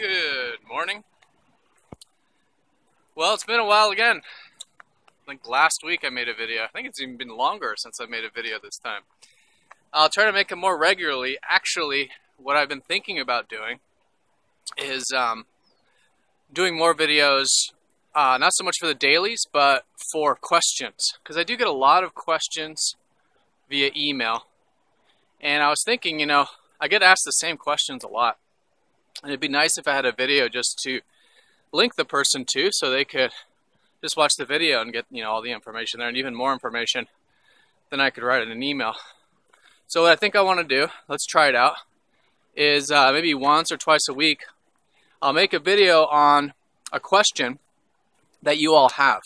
Good morning. Well, it's been a while again. I think last week I made a video. I think it's even been longer since I made a video this time. I'll try to make it more regularly. Actually, what I've been thinking about doing is doing more videos, not so much for the dailies, but for questions. Because I do get a lot of questions via email. And I was thinking, I get asked the same questions a lot. And it'd be nice if I had a video just to link the person to, so they could just watch the video and get, all the information there, and even more information than I could write in an email. So what I think I want to do, let's try it out, is maybe once or twice a week, I'll make a video on a question that you all have.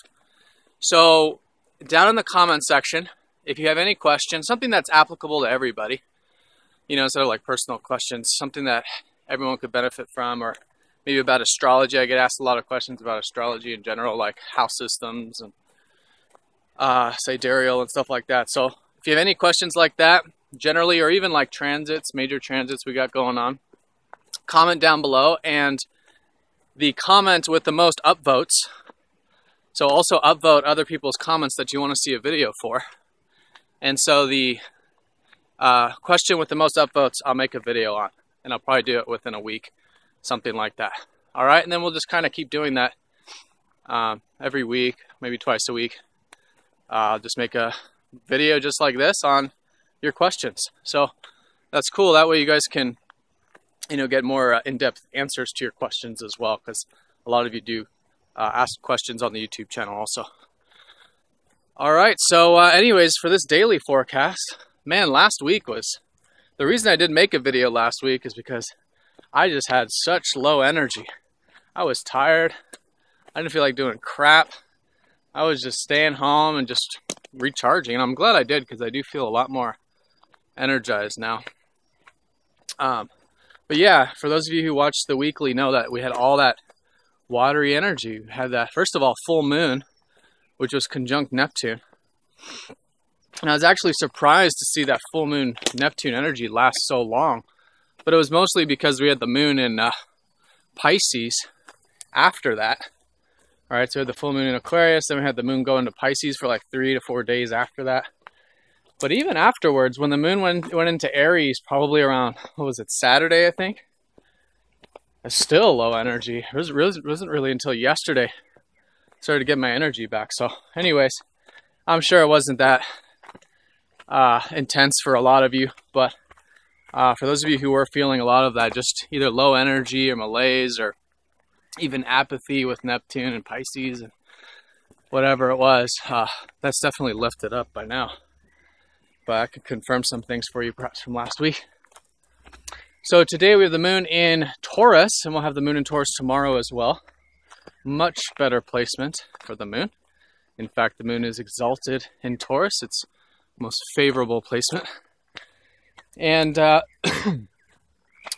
So down in the comment section, if you have any questions, something that's applicable to everybody, instead of like personal questions, something that everyone could benefit from, or maybe about astrology. I get asked a lot of questions about astrology in general, like house systems and Sidereal and stuff like that. So if you have any questions like that, generally, or even like transits, major transits we got going on, comment down below. And the comment with the most upvotes, so also upvote other people's comments that you want to see a video for. And so the question with the most upvotes, I'll make a video on. And I'll probably do it within a week, something like that. All right, and then we'll just kind of keep doing that every week, maybe twice a week. I'll just make a video just like this on your questions. So that's cool. That way you guys can, get more in-depth answers to your questions as well, because a lot of you do ask questions on the YouTube channel also. All right, so anyways, for this daily forecast, man, last week was... The reason I didn't make a video last week is because I just had such low energy. I was tired. I didn't feel like doing crap. I was just staying home and just recharging. And I'm glad I did, because I do feel a lot more energized now. But yeah, for those of you who watched the weekly know that we had all that watery energy. We had that, first of all, full moon, which was conjunct Neptune. And I was actually surprised to see that full moon Neptune energy last so long. But it was mostly because we had the moon in Pisces after that. All right, so we had the full moon in Aquarius, then we had the moon go into Pisces for like 3 to 4 days after that. But even afterwards, when the moon went into Aries, probably around, Saturday, I think? It's still low energy. It wasn't really until yesterday I started to get my energy back. So anyways, I'm sure it wasn't that intense for a lot of you, but for those of you who were feeling a lot of that, just either low energy or malaise or even apathy with Neptune and Pisces and whatever it was, that's definitely lifted up by now. But I can confirm some things for you perhaps from last week. So today we have the moon in Taurus, and we'll have the moon in Taurus tomorrow as well. Much better placement for the moon. In fact, the moon is exalted in Taurus. It's most favorable placement. And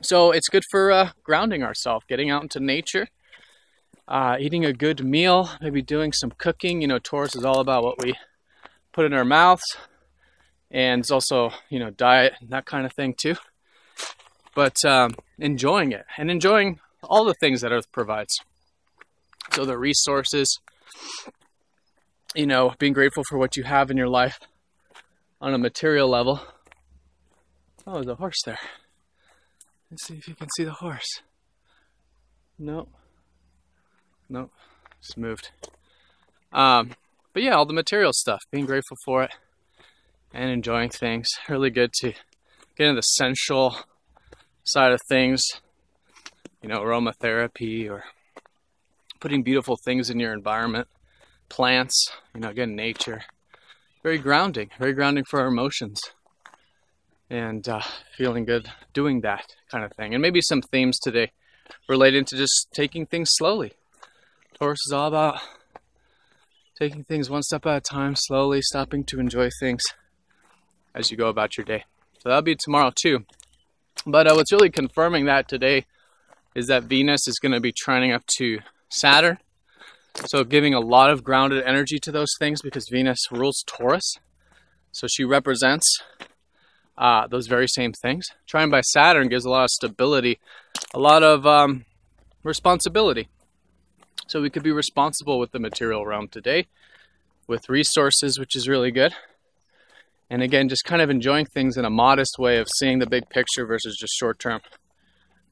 so it's good for grounding ourselves, getting out into nature, eating a good meal, maybe doing some cooking. Taurus is all about what we put in our mouths, and it's also, diet and that kind of thing too. But enjoying it and enjoying all the things that Earth provides. So the resources, being grateful for what you have in your life on a material level. Oh, there's a horse there. Let's see if you can see the horse. Nope, just moved. But yeah, all the material stuff, being grateful for it and enjoying things. Really good to get into the sensual side of things, aromatherapy or putting beautiful things in your environment, plants, again, nature. Very grounding for our emotions, and feeling good doing that kind of thing. And maybe some themes today related to just taking things slowly. Taurus is all about taking things one step at a time, slowly stopping to enjoy things as you go about your day. So that'll be tomorrow too. But what's really confirming that today is that Venus is going to be trining up to Saturn. So giving a lot of grounded energy to those things, because Venus rules Taurus. So she represents those very same things. Trine by Saturn gives a lot of stability, a lot of responsibility. So we could be responsible with the material realm today, with resources, which is really good. And again, just kind of enjoying things in a modest way of seeing the big picture versus just short-term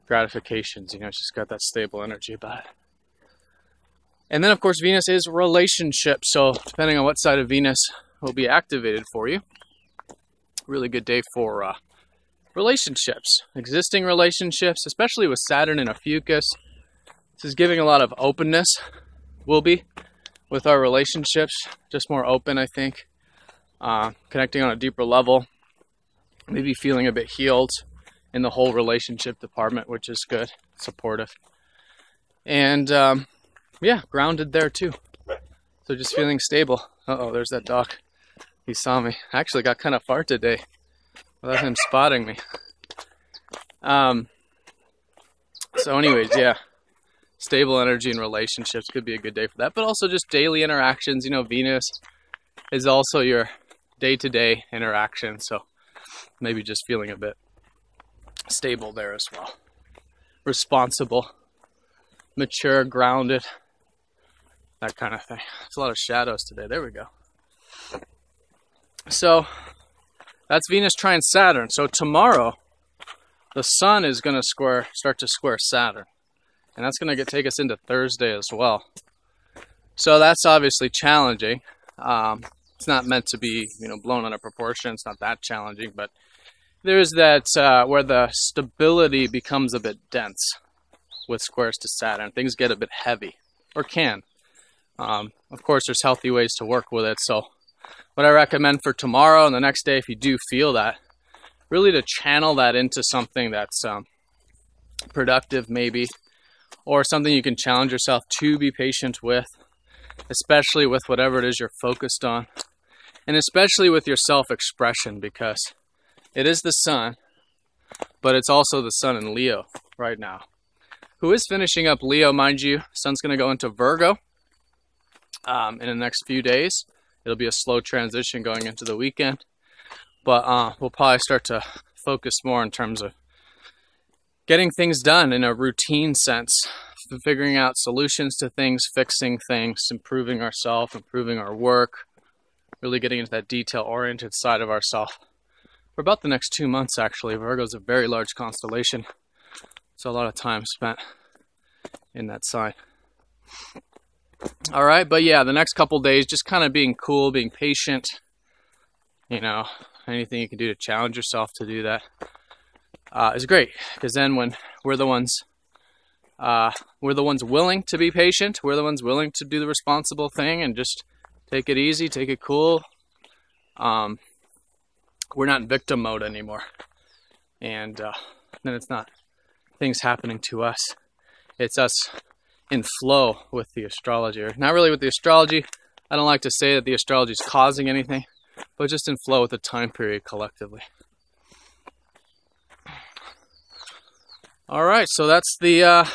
gratifications. You know, it's just got that stable energy about it. And then, of course, Venus is relationships. So depending on what side of Venus will be activated for you, really good day for relationships, existing relationships, especially with Saturn and Ophiuchus. This is giving a lot of openness, will be, with our relationships, just more open, I think, connecting on a deeper level, maybe feeling a bit healed in the whole relationship department, which is good, supportive. And yeah, grounded there too. So just feeling stable. Uh-oh, there's that dog. He saw me. I actually got kind of far today without him spotting me. So anyways, yeah. Stable energy in relationships could be a good day for that. But also just daily interactions. You know, Venus is also your day-to-day interaction. So maybe just feeling a bit stable there as well. Responsible, mature, grounded, that kind of thing. There's a lot of shadows today. There we go. So that's Venus trine Saturn. So tomorrow, the sun is going to start to square Saturn. And that's going to take us into Thursday as well. So that's obviously challenging. It's not meant to be, you know, blown out of proportion. It's not that challenging, but there's that where the stability becomes a bit dense with squares to Saturn. Things get a bit heavy, or can. Of course, there's healthy ways to work with it. So what I recommend for tomorrow and the next day, if you do feel that, really to channel that into something that's productive maybe, or something you can challenge yourself to be patient with, especially with whatever it is you're focused on, and especially with your self-expression, because it is the sun, but it's also the sun in Leo right now, who is finishing up Leo, mind you. Sun's going to go into Virgo in the next few days. It'll be a slow transition going into the weekend, but we'll probably start to focus more in terms of getting things done in a routine sense, figuring out solutions to things, fixing things, improving ourselves, improving our work, really getting into that detail-oriented side of ourselves. For about the next 2 months, actually. Virgo's a very large constellation, so a lot of time spent in that sign. All right, but yeah, the next couple days, just kind of being cool, being patient, you know, anything you can do to challenge yourself to do that. Is great, because then when we're the ones willing to be patient, we're the ones willing to do the responsible thing and just take it easy, take it cool. We're not in victim mode anymore, and then it's not things happening to us. It's us in flow with the astrology, or not really with the astrology. I don't like to say that the astrology is causing anything, but just in flow with the time period collectively. All right, so that's the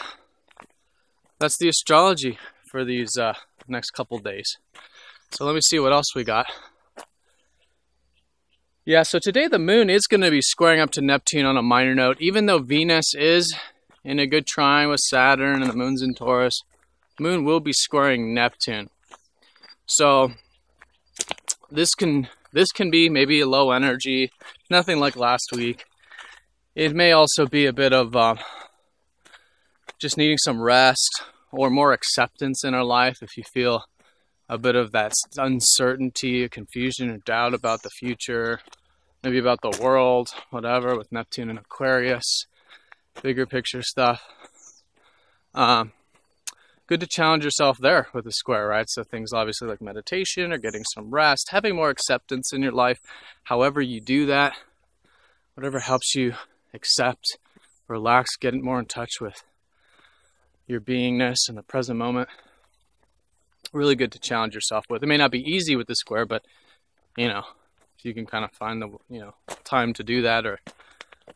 astrology for these next couple days. So let me see what else we got. Yeah, so today the moon is going to be squaring up to Neptune on a minor note. Even though Venus is in a good trine with Saturn and the moon's in Taurus, the moon will be squaring Neptune. So this can be maybe a low energy, nothing like last week. It may also be a bit of just needing some rest or more acceptance in our life. If you feel a bit of that uncertainty, confusion, or doubt about the future, maybe about the world, whatever, with Neptune and Aquarius, bigger picture stuff. Good to challenge yourself there with the square, right? So things obviously like meditation or getting some rest, having more acceptance in your life, however you do that, whatever helps you accept, relax, get more in touch with your beingness in the present moment. Really good to challenge yourself with. It may not be easy with the square, but you know, if you can kind of find the time to do that, or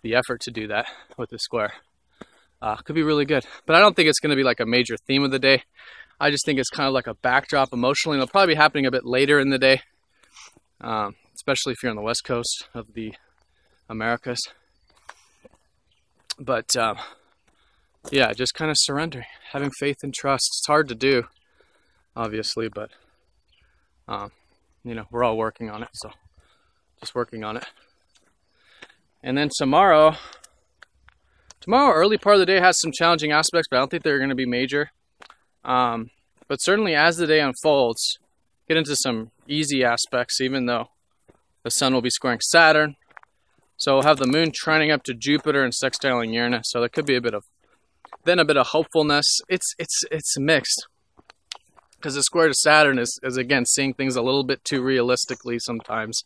the effort to do that with the square, could be really good. But I don't think it's going to be like a major theme of the day. I just think it's kind of like a backdrop emotionally. It'll probably be happening a bit later in the day, especially if you're on the west coast of the Americas. But yeah, just kind of surrendering, having faith and trust. It's hard to do, obviously, but you know, we're all working on it, so just working on it. And then tomorrow, early part of the day has some challenging aspects, but I don't think they're going to be major. But certainly as the day unfolds, get into some easy aspects, even though the sun will be squaring Saturn. So we'll have the moon trining up to Jupiter and sextiling Uranus. So there could be a bit of hopefulness. It's mixed, because the square to Saturn is again seeing things a little bit too realistically sometimes,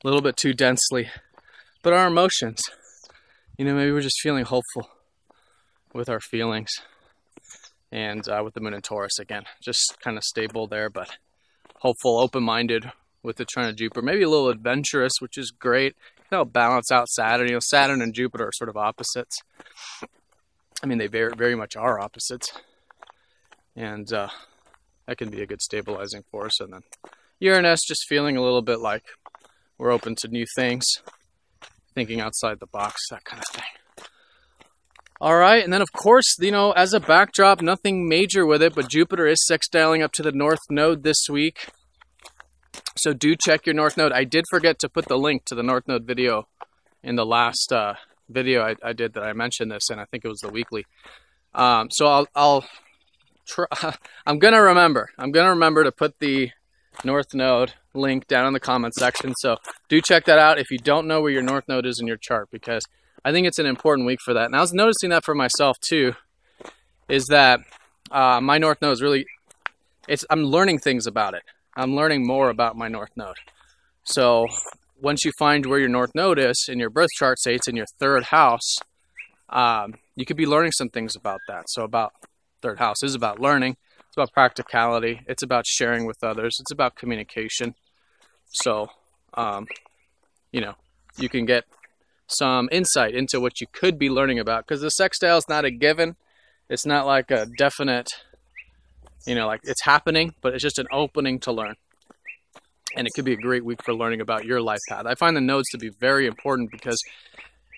a little bit too densely. But our emotions, you know, maybe we're just feeling hopeful with our feelings. And with the moon in Taurus, again, just kind of stable there, but hopeful, open-minded with the trine of Jupiter. Maybe a little adventurous, which is great. That'll balance out Saturn. You know, Saturn and Jupiter are sort of opposites. I mean, they very, very much are opposites. And that can be a good stabilizing force. And then Uranus, just feeling a little bit like we're open to new things, thinking outside the box, that kind of thing. All right, and then of course, you know, as a backdrop, nothing major with it, but Jupiter is sextiling up to the North Node this week. So do check your North Node. I did forget to put the link to the North Node video in the last video I did that I mentioned this, and I think it was the weekly. So I'll try. I'm gonna remember to put the North Node link down in the comment section. So do check that out if you don't know where your North Node is in your chart, because I think it's an important week for that. And I was noticing that for myself too, is that my North Node is really, I'm learning things about it. I'm learning more about my North Node. So once you find where your North Node is in your birth chart, say it's in your third house, you could be learning some things about that. So about third house is about learning. It's about practicality. It's about sharing with others. It's about communication. So, you know, you can get some insight into what you could be learning about, because the sextile is not a given. It's not like a definite, you know, like it's happening, but it's just an opening to learn. And it could be a great week for learning about your life path. I find the nodes to be very important because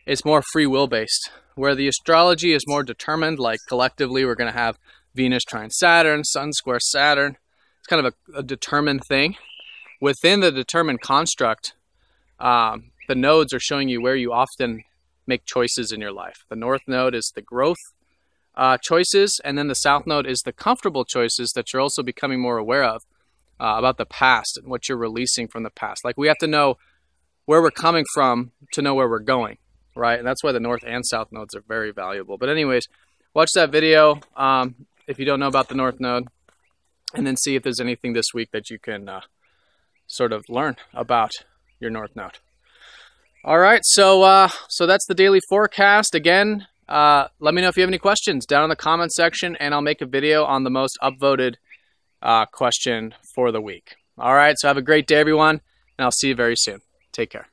it's more free will based, where the astrology is more determined. Like collectively, we're going to have Venus trine Saturn, Sun square Saturn. It's kind of a determined thing. Within the determined construct, the nodes are showing you where you often make choices in your life. The North Node is the growth choices, and then the South Node is the comfortable choices that you're also becoming more aware of about the past and what you're releasing from the past. Like we have to know where we're coming from to know where we're going, right? And that's why the North and South Nodes are very valuable. But anyways, watch that video if you don't know about the North Node, and then see if there's anything this week that you can sort of learn about your North Node. All right, so that's the daily forecast. Again, let me know if you have any questions down in the comment section, and I'll make a video on the most upvoted question for the week. All right, so have a great day, everyone, and I'll see you very soon. Take care.